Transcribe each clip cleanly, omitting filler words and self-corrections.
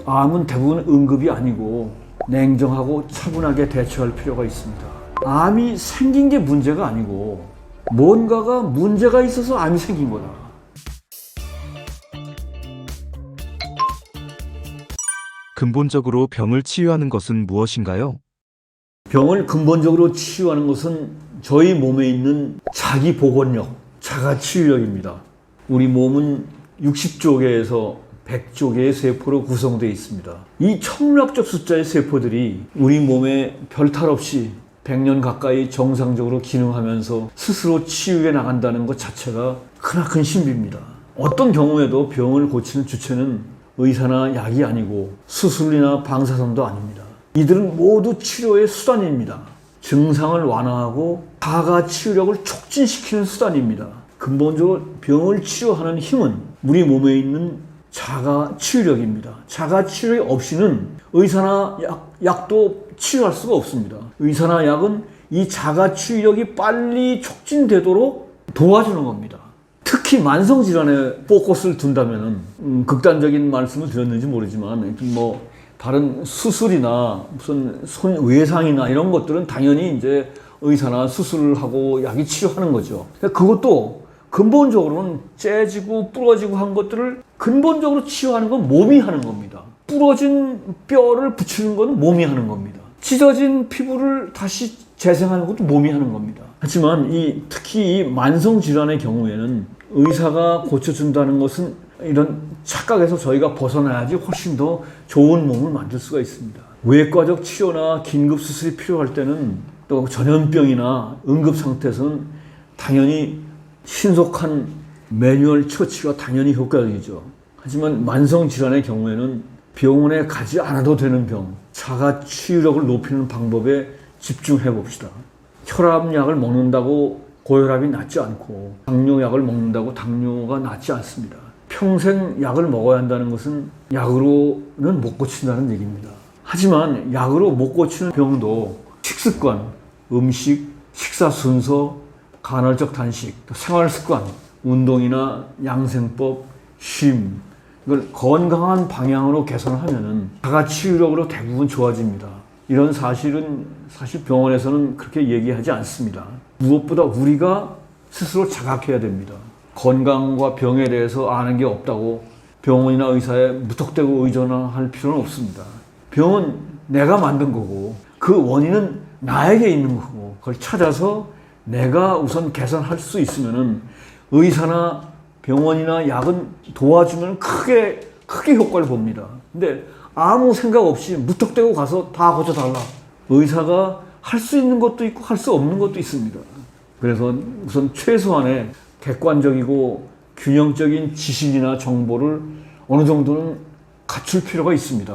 암은 대부분 응급이 아니고 냉정하고 차분하게 대처할 필요가 있습니다. 암이 생긴 게 문제가 아니고 뭔가가 문제가 있어서 암이 생긴 거다. 근본적으로 병을 치유하는 것은 무엇인가요? 병을 근본적으로 치유하는 것은 저희 몸에 있는 자기 복원력, 자가 치유력입니다. 우리 몸은 60조 개에서 100조 개의 세포로 구성되어 있습니다. 이 천문학적 숫자의 세포들이 우리 몸에 별탈 없이 100년 가까이 정상적으로 기능하면서 스스로 치유해 나간다는 것 자체가 크나큰 신비입니다. 어떤 경우에도 병을 고치는 주체는 의사나 약이 아니고 수술이나 방사선도 아닙니다. 이들은 모두 치료의 수단입니다. 증상을 완화하고 자가 치유력을 촉진시키는 수단입니다. 근본적으로 병을 치료하는 힘은 우리 몸에 있는 자가 치유력입니다. 자가 치유력이 없이는 의사나 약도 치료할 수가 없습니다. 의사나 약은 이 자가 치유력이 빨리 촉진되도록 도와주는 겁니다. 특히 만성질환에 포커스를 둔다면은 극단적인 말씀을 드렸는지 모르지만 다른 수술이나 무슨 손 외상이나 이런 것들은 당연히 이제 의사나 수술을 하고 약이 치료하는 거죠. 그것도 근본적으로는 째지고 부러지고 한 것들을 근본적으로 치유하는 건 몸이 하는 겁니다. 부러진 뼈를 붙이는 건 몸이 하는 겁니다. 찢어진 피부를 다시 재생하는 것도 몸이 하는 겁니다. 하지만 특히 이 만성질환의 경우에는 의사가 고쳐준다는 것은 이런 착각에서 저희가 벗어나야지 훨씬 더 좋은 몸을 만들 수가 있습니다. 외과적 치료나 긴급 수술이 필요할 때는 또 전염병이나 응급 상태에서는 당연히 신속한 매뉴얼 처치가 당연히 효과적이죠. 하지만 만성질환의 경우에는 병원에 가지 않아도 되는 병, 자가 치유력을 높이는 방법에 집중해 봅시다. 혈압약을 먹는다고 고혈압이 낫지 않고 당뇨약을 먹는다고 당뇨가 낫지 않습니다. 평생 약을 먹어야 한다는 것은 약으로는 못 고친다는 얘기입니다. 하지만 약으로 못 고치는 병도 식습관, 음식, 식사 순서, 간헐적 단식, 생활습관, 운동이나 양생법, 쉼, 이걸 건강한 방향으로 개선하면은 자가 치유력으로 대부분 좋아집니다. 이런 사실은 사실 병원에서는 그렇게 얘기하지 않습니다. 무엇보다 우리가 스스로 자각해야 됩니다. 건강과 병에 대해서 아는 게 없다고 병원이나 의사에 무턱대고 의존할 필요는 없습니다. 병은 내가 만든 거고 그 원인은 나에게 있는 거고 그걸 찾아서 내가 우선 개선할 수 있으면은 의사나 병원이나 약은 도와주면 크게 효과를 봅니다. 근데 아무 생각 없이 무턱대고 가서 다 고쳐달라. 의사가 할 수 있는 것도 있고 할 수 없는 것도 있습니다. 그래서 우선 최소한의 객관적이고 균형적인 지식이나 정보를 어느 정도는 갖출 필요가 있습니다.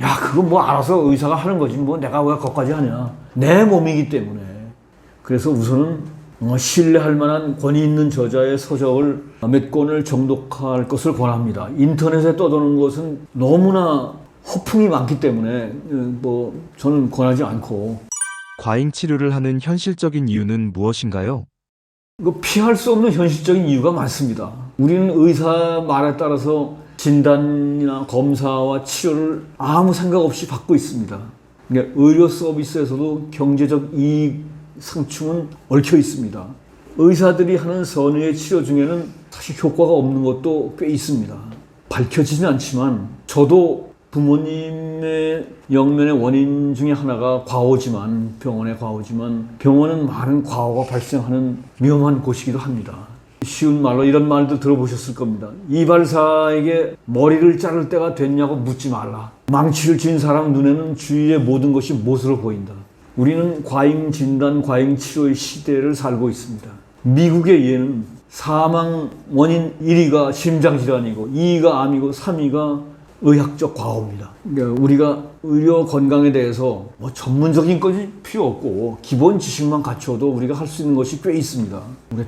야, 그건 뭐 알아서 의사가 하는 거지. 뭐 내가 왜 그것까지 하냐. 내 몸이기 때문에. 그래서 우선은 신뢰할 만한 권위 있는 저자의 서적을 몇 권을 정독할 것을 권합니다. 인터넷에 떠도는 것은 너무나 허풍이 많기 때문에 저는 권하지 않고. 과잉 치료를 하는 현실적인 이유는 무엇인가요? 피할 수 없는 현실적인 이유가 많습니다. 우리는 의사 말에 따라서 진단이나 검사와 치료를 아무 생각 없이 받고 있습니다. 그러니까 의료 서비스에서도 경제적 이익 상충은 얽혀 있습니다. 의사들이 하는 선의의 치료 중에는 사실 효과가 없는 것도 꽤 있습니다. 밝혀지진 않지만 저도 부모님의 영면의 원인 중에 하나가 병원의 과오지만 병원은 많은 과오가 발생하는 위험한 곳이기도 합니다. 쉬운 말로 이런 말도 들어보셨을 겁니다. 이발사에게 머리를 자를 때가 됐냐고 묻지 말라. 망치를 쥔 사람 눈에는 주위의 모든 것이 못으로 보인다. 우리는 과잉 진단, 과잉 치료의 시대를 살고 있습니다. 미국의 예는 사망 원인 1위가 심장질환이고 2위가 암이고 3위가 의학적 과오입니다. 그러니까 우리가 의료 건강에 대해서 전문적인 것이 필요 없고 기본 지식만 갖춰도 우리가 할 수 있는 것이 꽤 있습니다.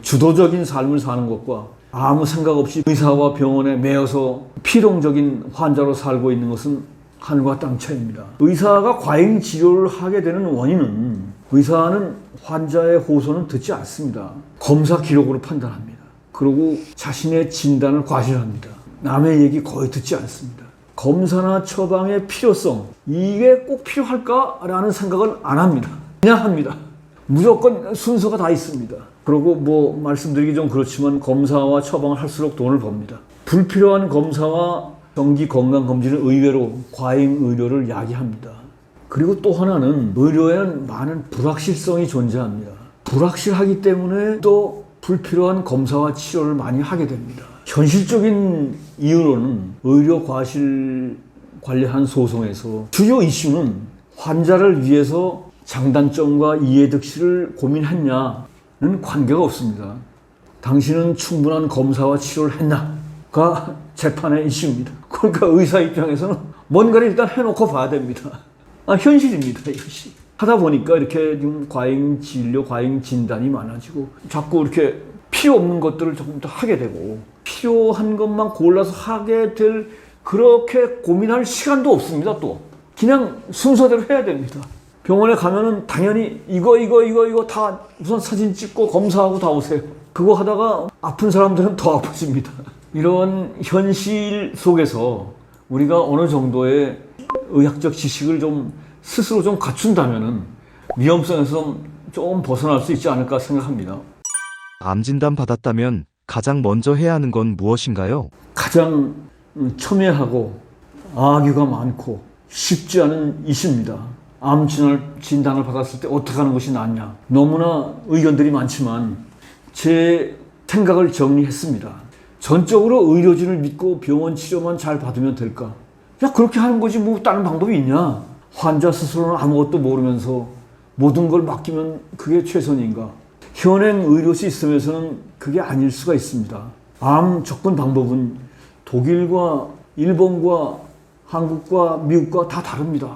주도적인 삶을 사는 것과 아무 생각 없이 의사와 병원에 매여서 피동적인 환자로 살고 있는 것은 하늘과 땅 차이입니다. 의사가 과잉 치료를 하게 되는 원인은 의사는 환자의 호소는 듣지 않습니다. 검사 기록으로 판단합니다. 그리고 자신의 진단을 과신합니다. 남의 얘기 거의 듣지 않습니다. 검사나 처방의 필요성, 이게 꼭 필요할까라는 생각을 안 합니다. 그냥 합니다. 무조건 순서가 다 있습니다. 그리고 뭐 말씀드리기 좀 그렇지만 검사와 처방을 할수록 돈을 법니다. 불필요한 검사와 정기 건강검진은 의외로 과잉 의료를 야기합니다. 그리고 또 하나는 의료에는 많은 불확실성이 존재합니다. 불확실하기 때문에 또 불필요한 검사와 치료를 많이 하게 됩니다. 현실적인 이유로는 의료 과실 관련한 소송에서 주요 이슈는 환자를 위해서 장단점과 이해득실을 고민했냐는 관계가 없습니다. 당신은 충분한 검사와 치료를 했나가 재판의 이슈입니다. 그러니까 의사 입장에서는 뭔가를 일단 해놓고 봐야 됩니다. 현실입니다, 이것이. 하다 보니까 이렇게 좀 과잉 진료, 과잉 진단이 많아지고 자꾸 이렇게 필요 없는 것들을 조금 더 하게 되고 필요한 것만 골라서 하게 될 그렇게 고민할 시간도 없습니다, 또. 그냥 순서대로 해야 됩니다. 병원에 가면은 당연히 이거 다 우선 사진 찍고 검사하고 다 오세요. 그거 하다가 아픈 사람들은 더 아파집니다. 이런 현실 속에서 우리가 어느 정도의 의학적 지식을 좀 스스로 좀 갖춘다면은 위험성에서 좀 벗어날 수 있지 않을까 생각합니다. 암 진단 받았다면 가장 먼저 해야 하는 건 무엇인가요? 가장 첨예하고 악유가 많고 쉽지 않은 이슈입니다. 암 진단을 받았을 때 어떻게 하는 것이 낫냐. 너무나 의견들이 많지만 제 생각을 정리했습니다. 전적으로 의료진을 믿고 병원 치료만 잘 받으면 될까? 야, 그렇게 하는 거지 뭐 다른 방법이 있냐? 환자 스스로는 아무것도 모르면서 모든 걸 맡기면 그게 최선인가? 현행 의료 시스템에서는 그게 아닐 수가 있습니다. 암 접근 방법은 독일과 일본과 한국과 미국과 다 다릅니다.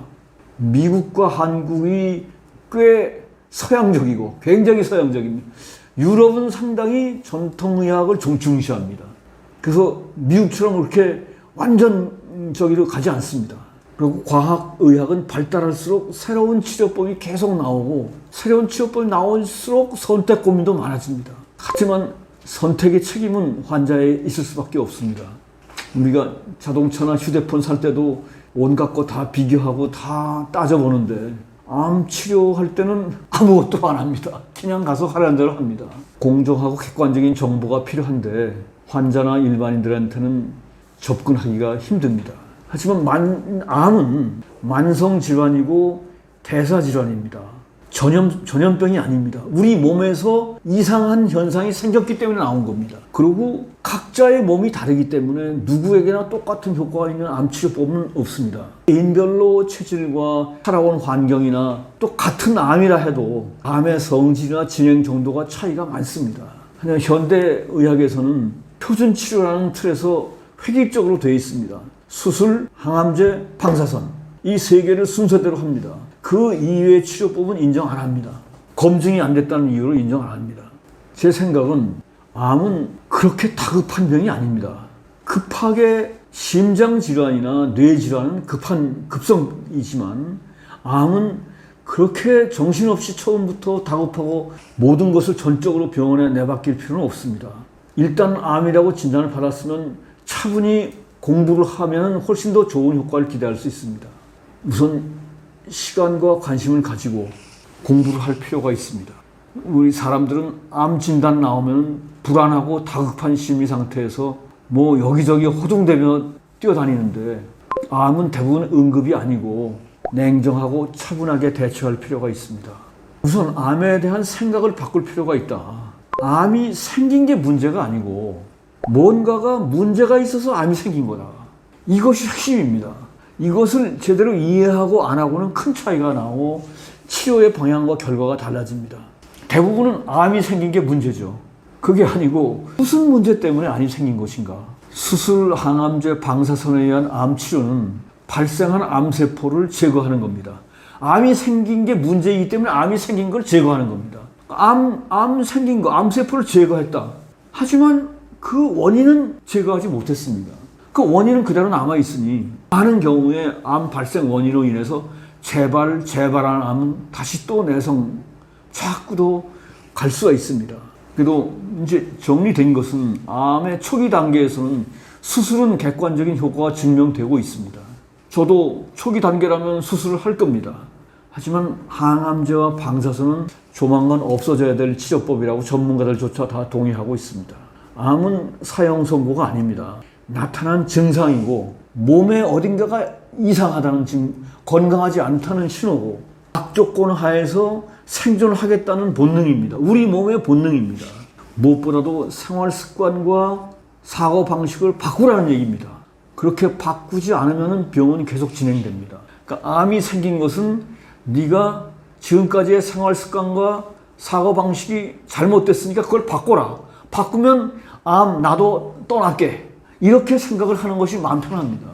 미국과 한국이 꽤 서양적이고 굉장히 서양적입니다. 유럽은 상당히 전통의학을 중시합니다. 그래서 미국처럼 그렇게 완전적으로 가지 않습니다. 그리고 과학의학은 발달할수록 새로운 치료법이 계속 나오고 새로운 치료법이 나올수록 선택 고민도 많아집니다. 하지만 선택의 책임은 환자에 있을 수밖에 없습니다. 우리가 자동차나 휴대폰 살 때도 온갖 거 다 비교하고 다 따져보는데 암 치료할 때는 아무것도 안 합니다. 그냥 가서 하라는 대로 합니다. 공정하고 객관적인 정보가 필요한데 환자나 일반인들한테는 접근하기가 힘듭니다. 하지만 암은 만성질환이고 대사질환입니다. 전염병이 아닙니다. 우리 몸에서 이상한 현상이 생겼기 때문에 나온 겁니다. 그리고 각자의 몸이 다르기 때문에 누구에게나 똑같은 효과가 있는 암치료법은 없습니다. 개인별로 체질과 살아온 환경이나 또 같은 암이라 해도 암의 성질이나 진행 정도가 차이가 많습니다. 하지만 현대의학에서는 표준치료라는 틀에서 획일적으로 되어 있습니다. 수술, 항암제, 방사선 이 세 개를 순서대로 합니다. 그 이외의 치료법은 인정 안 합니다. 검증이 안 됐다는 이유로 인정 안 합니다. 제 생각은 암은 그렇게 다급한 병이 아닙니다. 급하게 심장질환이나 뇌질환은 급성이지만 암은 그렇게 정신없이 처음부터 다급하고 모든 것을 전적으로 병원에 내맡길 필요는 없습니다. 일단 암이라고 진단을 받았으면 차분히 공부를 하면 훨씬 더 좋은 효과를 기대할 수 있습니다. 우선 시간과 관심을 가지고 공부를 할 필요가 있습니다. 우리 사람들은 암 진단 나오면 불안하고 다급한 심리 상태에서 뭐 여기저기 호둥대며 뛰어다니는데 암은 대부분 응급이 아니고 냉정하고 차분하게 대처할 필요가 있습니다. 우선 암에 대한 생각을 바꿀 필요가 있다. 암이 생긴 게 문제가 아니고 뭔가가 문제가 있어서 암이 생긴 거다. 이것이 핵심입니다. 이것을 제대로 이해하고 안 하고는 큰 차이가 나고 치료의 방향과 결과가 달라집니다. 대부분은 암이 생긴 게 문제죠. 그게 아니고 무슨 문제 때문에 암이 생긴 것인가. 수술, 항암제, 방사선에 의한 암 치료는 발생한 암세포를 제거하는 겁니다. 암이 생긴 게 문제이기 때문에 암이 생긴 걸 제거하는 겁니다. 암 생긴 거, 암세포를 제거했다. 하지만 그 원인은 제거하지 못했습니다. 그 원인은 그대로 남아있으니 많은 경우에 암 발생 원인으로 인해서 재발한 암은 다시 또 내성 자꾸도 갈 수가 있습니다. 그래도 이제 정리된 것은 암의 초기 단계에서는 수술은 객관적인 효과가 증명되고 있습니다. 저도 초기 단계라면 수술을 할 겁니다. 하지만 항암제와 방사선은 조만간 없어져야 될 치료법이라고 전문가들조차 다 동의하고 있습니다. 암은 사형 선고가 아닙니다. 나타난 증상이고 몸의 어딘가가 이상하다는 건강하지 않다는 신호고 악조건 하에서 생존하겠다는 본능입니다. 우리 몸의 본능입니다. 무엇보다도 생활 습관과 사고 방식을 바꾸라는 얘기입니다. 그렇게 바꾸지 않으면 병은 계속 진행됩니다. 그러니까 암이 생긴 것은 네가 지금까지의 생활 습관과 사고 방식이 잘못됐으니까 그걸 바꿔라. 바꾸면 암 나도 떠날게. 이렇게 생각을 하는 것이 마음 편합니다.